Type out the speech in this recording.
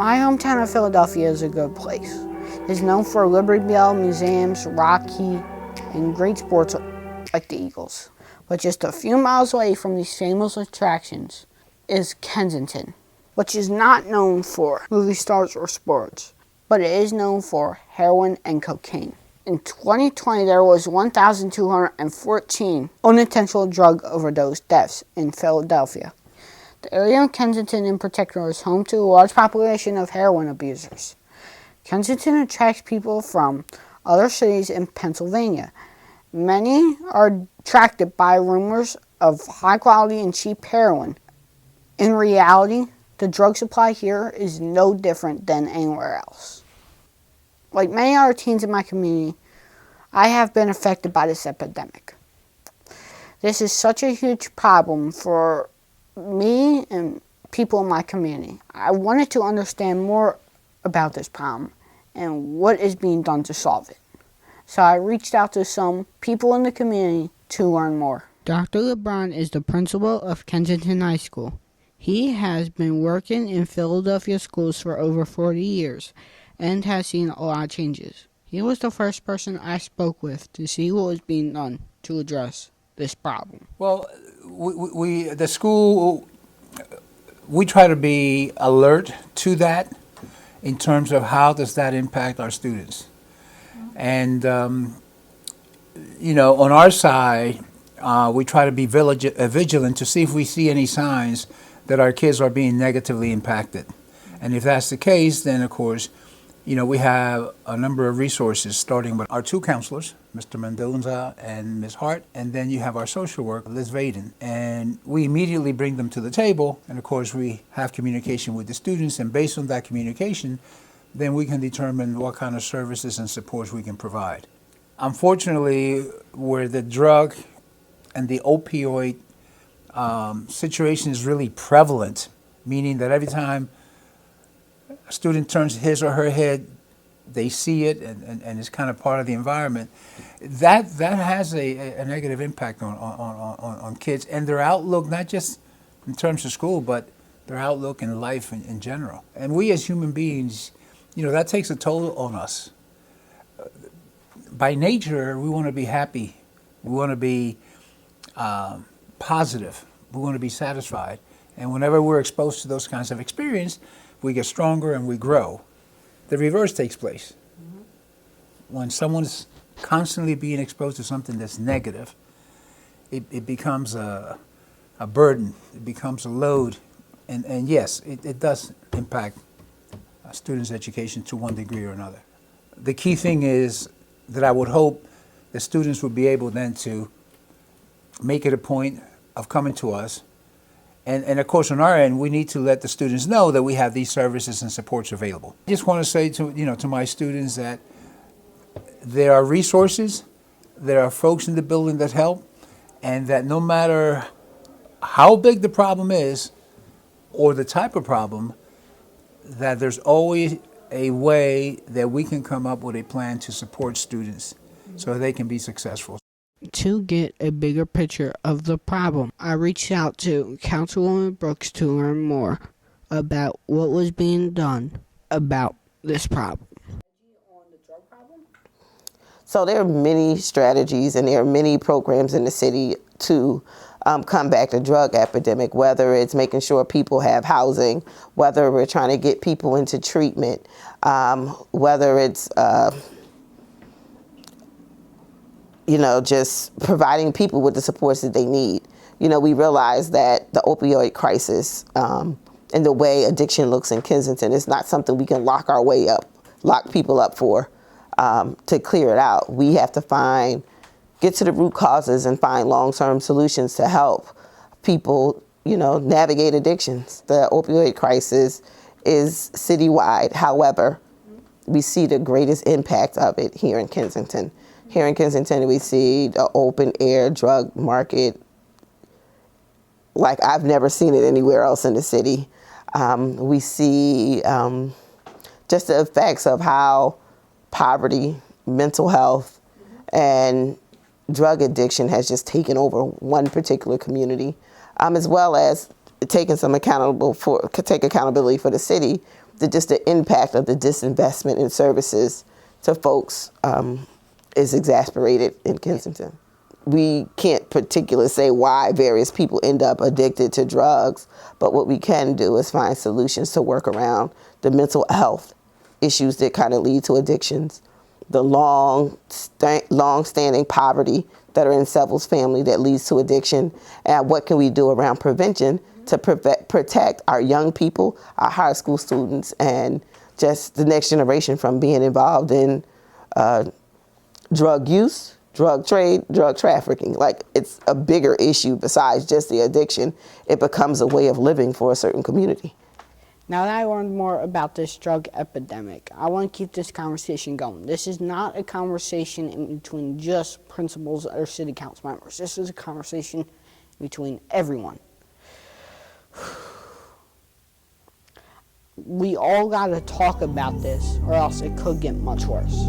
My hometown of Philadelphia is a good place. It's known for Liberty Bell, museums, Rocky, and great sports like the Eagles. But just a few miles away from these famous attractions is Kensington, which is not known for movie stars or sports, but it is known for heroin and cocaine. In 2020, there was 1,214 unintentional drug overdose deaths in Philadelphia. The area of Kensington in particular is home to a large population of heroin abusers. Kensington attracts people from other cities in Pennsylvania. Many are attracted by rumors of high quality and cheap heroin. In reality, the drug supply here is no different than anywhere else. Like many other teens in my community, I have been affected by this epidemic. This is such a huge problem for me and people in my community. I wanted to understand more about this problem and what is being done to solve it. So I reached out to some people in the community to learn more. Dr. LeBron is the principal of Kensington High School. He has been working in Philadelphia schools for over 40 years and has seen a lot of changes. He was the first person I spoke with to see what was being done to address this problem. Well, the school, we try to be alert to that in terms of how does that impact our students. And, on our side, we try to be vigilant to see if we see any signs that our kids are being negatively impacted. And if that's the case, then, of course, we have a number of resources, starting with our two counselors, Mr. Mendoza and Ms. Hart, and then you have our social worker, Liz Vaden. And we immediately bring them to the table, and of course we have communication with the students, and based on that communication, then we can determine what kind of services and supports we can provide. Unfortunately, where the drug and the opioid situation is really prevalent, meaning that every time a student turns his or her head, they see it, and it's kind of part of the environment. That has a negative impact on kids and their outlook, not just in terms of school, but their outlook in life in general. And we as human beings, that takes a toll on us. By nature, we want to be happy. We want to be positive. We want to be satisfied. And whenever we're exposed to those kinds of experience, we get stronger and we grow. The reverse takes place. When someone's constantly being exposed to something that's negative, it becomes a burden, it becomes a load, and yes, it does impact a student's education to one degree or another. The key thing is that I would hope the students would be able then to make it a point of coming to us. And of course, on our end, we need to let the students know that we have these services and supports available. I just want to say to my students that there are resources, there are folks in the building that help, and that no matter how big the problem is or the type of problem, that there's always a way that we can come up with a plan to support students so they can be successful. To get a bigger picture of the problem, I reached out to Councilwoman Brooks to learn more about what was being done about this problem. So there are many strategies and there are many programs in the city to combat the drug epidemic, whether it's making sure people have housing, whether we're trying to get people into treatment, whether it's just providing people with the supports that they need. We realize that the opioid crisis and the way addiction looks in Kensington is not something we can lock people up for to clear it out. We have to get to the root causes and find long-term solutions to help people, navigate addictions. The opioid crisis is citywide. However, we see the greatest impact of it here in Kensington. Here in Kensington, we see the open-air drug market like I've never seen it anywhere else in the city. We see just the effects of how poverty, mental health, and drug addiction has just taken over one particular community, as well as taking accountability for the city just the impact of the disinvestment in services to folks is exasperated in Kensington. We can't particularly say why various people end up addicted to drugs, but what we can do is find solutions to work around the mental health issues that kind of lead to addictions, the long-standing poverty that are in several families that leads to addiction, and what can we do around prevention to protect our young people, our high school students, and just the next generation from being involved in drug use, drug trade, drug trafficking. Like, it's a bigger issue besides just the addiction. It becomes a way of living for a certain community. Now that I learned more about this drug epidemic, I want to keep this conversation going. This is not a conversation in between just principals or city council members. This is a conversation between everyone. We all got to talk about this, or else it could get much worse.